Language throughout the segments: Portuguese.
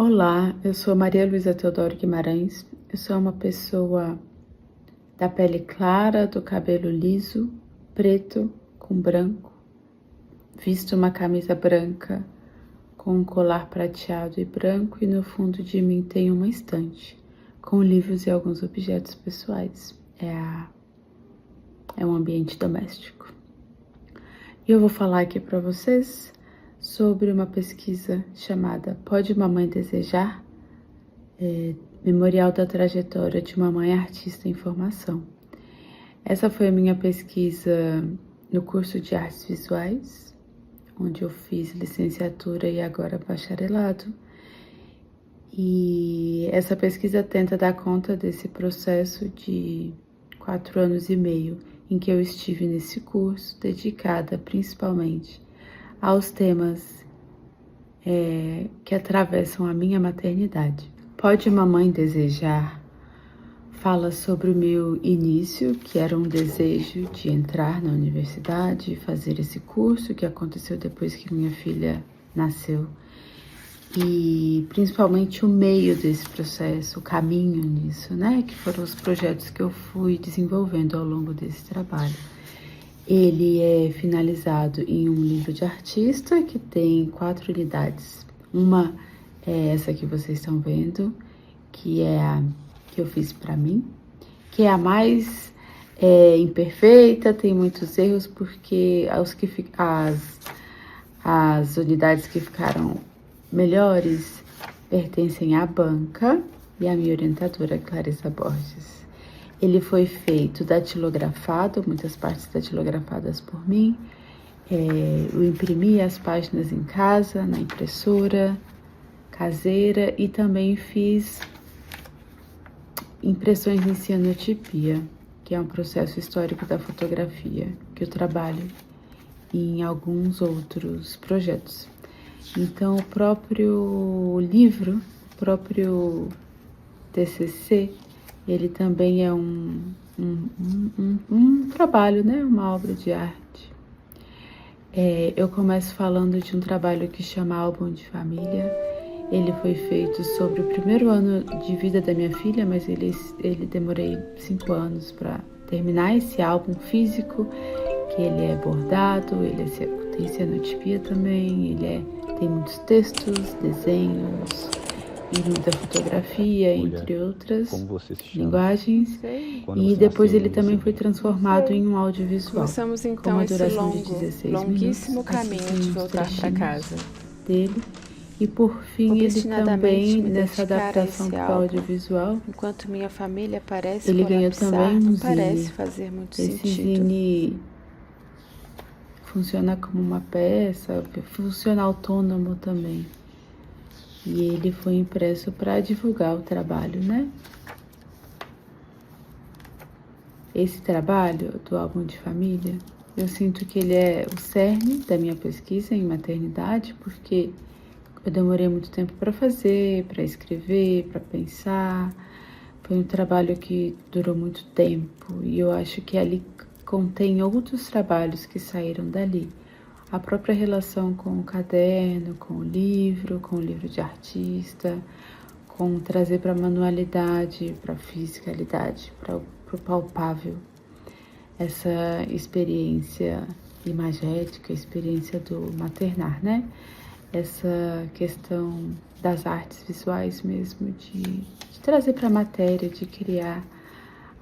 Olá, eu sou Maria Luísa Teodoro Guimarães. Eu sou uma pessoa da pele clara, do cabelo liso, preto com branco. Visto uma camisa branca com um colar prateado e branco e no fundo de mim tem uma estante com livros e alguns objetos pessoais. É um ambiente doméstico. E eu vou falar aqui para vocês sobre uma pesquisa chamada Pode Mamãe Desejar? Memorial da trajetória de uma mãe artista em formação. Essa foi a minha pesquisa no curso de artes visuais, onde eu fiz licenciatura e agora bacharelado. E essa pesquisa tenta dar conta desse processo de 4 anos e meio em que eu estive nesse curso, dedicada principalmente aos temas que atravessam a minha maternidade. Pode Mamãe Desejar? Fala sobre o meu início, que era um desejo de entrar na universidade, fazer esse curso que aconteceu depois que minha filha nasceu. E principalmente o meio desse processo, o caminho nisso, né? Que foram os projetos que eu fui desenvolvendo ao longo desse trabalho. Ele é finalizado em um livro de artista que tem 4 unidades. Uma é essa que vocês estão vendo, que é a que eu fiz para mim, que é a mais imperfeita, tem muitos erros, porque as unidades que ficaram melhores pertencem à banca e à minha orientadora, Clarissa Borges. Ele foi feito datilografado, muitas partes datilografadas por mim. Eu imprimi as páginas em casa, na impressora caseira, e também fiz impressões em cianotipia, que é um processo histórico da fotografia, que eu trabalho em alguns outros projetos. Então, o próprio livro, o próprio TCC, ele também é um trabalho, né? Uma obra de arte. Eu começo falando de um trabalho que chama Álbum de Família. Ele foi feito sobre o primeiro ano de vida da minha filha, mas ele demorei 5 anos para terminar esse álbum físico, que ele é bordado, tem cianotipia também, tem muitos textos, desenhos e muita fotografia, entre outras linguagens. E depois ele também foi transformado em um audiovisual. Começamos então com uma esse duração de 16 longuíssimo minutos, caminho de voltar para casa. Dele. E por fim, ele também, nessa adaptação para o audiovisual, enquanto minha família parece ele ganhou também um não zine. parece fazer muito Esse sentido. zine funciona como uma peça, funciona autônomo também. E ele foi impresso para divulgar o trabalho, né? Esse trabalho do álbum de família, eu sinto que ele é o cerne da minha pesquisa em maternidade, porque eu demorei muito tempo para fazer, para escrever, para pensar. Foi um trabalho que durou muito tempo e eu acho que ali contém outros trabalhos que saíram dali. A própria relação com o caderno, com o livro de artista, com trazer para a manualidade, para a fisicalidade, para o palpável. Essa experiência imagética, experiência do maternar, né? Essa questão das artes visuais mesmo, de trazer para a matéria, de criar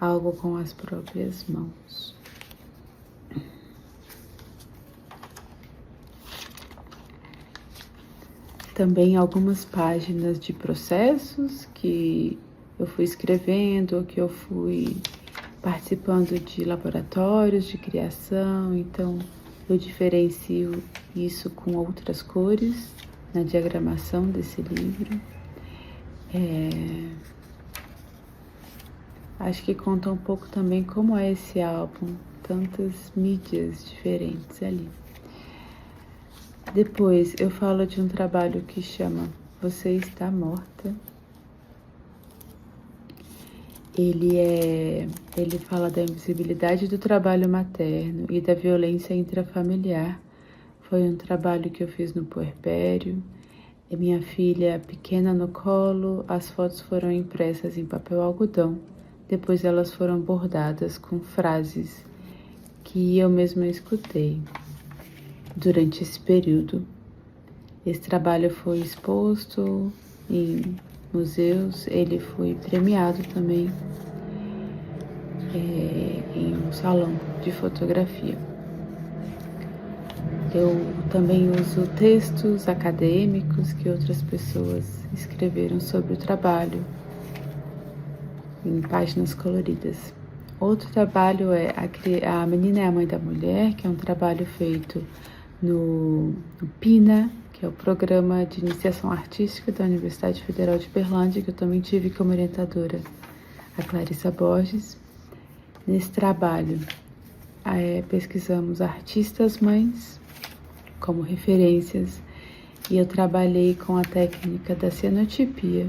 algo com as próprias mãos. Também algumas páginas de processos que eu fui escrevendo, que eu fui participando de laboratórios de criação, então eu diferencio isso com outras cores na diagramação desse livro. Acho que conta um pouco também como é esse álbum, tantas mídias diferentes ali. Depois eu falo de um trabalho que chama Você Está Morta. Ele fala da invisibilidade do trabalho materno e da violência intrafamiliar. Foi um trabalho que eu fiz no puerpério. e minha filha pequena no colo. As fotos foram impressas em papel algodão, depois elas foram bordadas com frases que eu mesma escutei durante esse período. Esse trabalho foi exposto em museus, ele foi premiado também em um salão de fotografia. Eu também uso textos acadêmicos que outras pessoas escreveram sobre o trabalho em páginas coloridas. Outro trabalho é A Menina é a Mãe da Mulher, que é um trabalho feito no PINA, que é o Programa de Iniciação Artística da Universidade Federal de Uberlândia, que eu também tive como orientadora a Clarissa Borges. Nesse trabalho, pesquisamos artistas mães como referências e eu trabalhei com a técnica da cianotipia.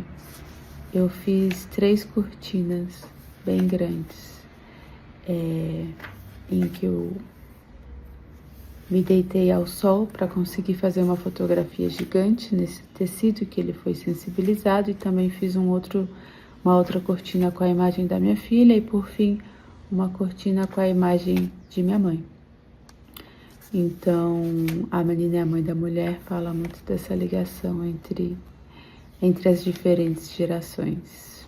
Eu fiz 3 cortinas bem grandes, em que eu me deitei ao sol para conseguir fazer uma fotografia gigante nesse tecido que ele foi sensibilizado, e também fiz uma outra cortina com a imagem da minha filha e, por fim, uma cortina com a imagem de minha mãe. Então, A Menina é a Mãe da Mulher fala muito dessa ligação entre as diferentes gerações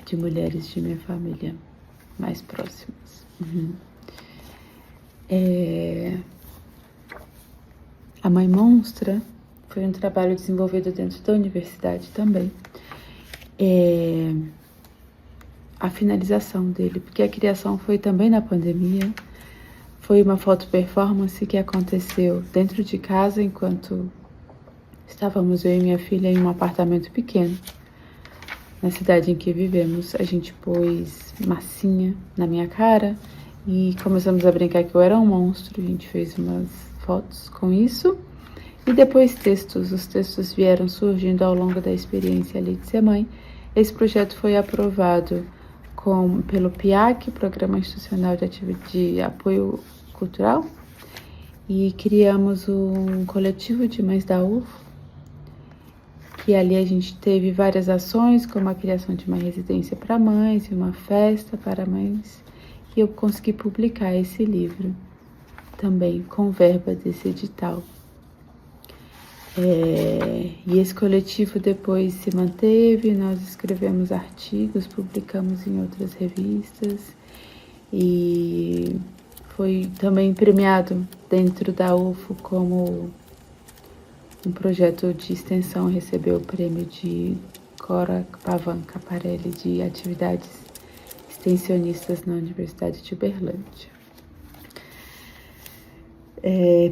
de mulheres de minha família mais próximas. A Mãe Monstra foi um trabalho desenvolvido dentro da universidade também. A finalização dele, porque a criação foi também na pandemia. Foi uma foto performance que aconteceu dentro de casa enquanto estávamos eu e minha filha em um apartamento pequeno. Na cidade em que vivemos, a gente pôs massinha na minha cara e começamos a brincar que eu era um monstro. A gente fez umas fotos com isso. E depois textos. Os textos vieram surgindo ao longo da experiência ali de ser mãe. Esse projeto foi aprovado pelo PIAC, Programa Institucional de Apoio Cultural, e criamos um coletivo de mães da UFO, que ali a gente teve várias ações, como a criação de uma residência para mães e uma festa para mães, e eu consegui publicar esse livro também com verba desse edital. E esse coletivo depois se manteve, nós escrevemos artigos, publicamos em outras revistas e foi também premiado dentro da UFO como um projeto de extensão, recebeu o prêmio de Cora Pavan Caparelli de atividades extensionistas na Universidade de Uberlândia.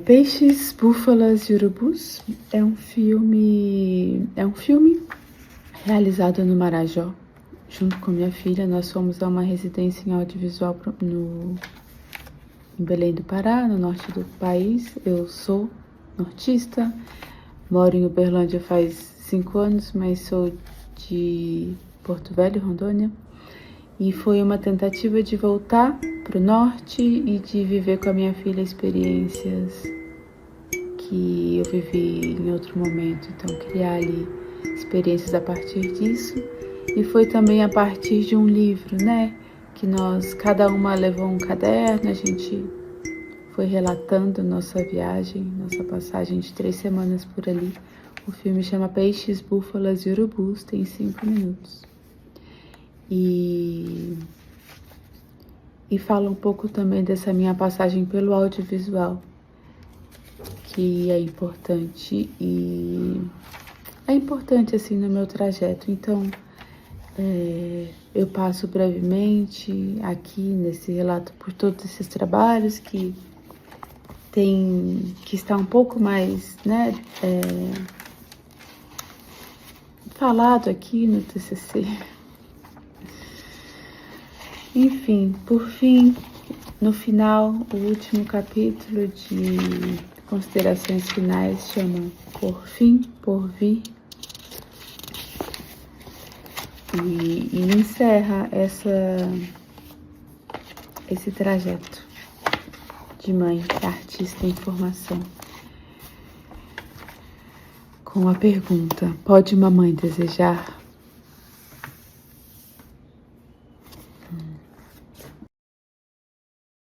Peixes, Búfalas e Urubus é um filme realizado no Marajó. Junto com minha filha, nós fomos a uma residência em audiovisual em Belém do Pará, no norte do país. Eu sou nortista, moro em Uberlândia faz 5 anos, mas sou de Porto Velho, Rondônia. E foi uma tentativa de voltar para o norte e de viver com a minha filha experiências que eu vivi em outro momento. Então, criar ali experiências a partir disso. E foi também a partir de um livro, né? Que cada uma levou um caderno, a gente foi relatando nossa viagem, nossa passagem de 3 semanas por ali. O filme chama Peixes, Búfalas e Urubus, tem 5 minutos. E fala um pouco também dessa minha passagem pelo audiovisual, que é importante assim no meu trajeto. Então, eu passo brevemente aqui nesse relato por todos esses trabalhos que está um pouco mais, né, falado aqui no TCC. Enfim, por fim, no final, o último capítulo de considerações finais chama Por Fim, Por Vir, e encerra esse trajeto de mãe artista em formação com a pergunta: pode mamãe desejar?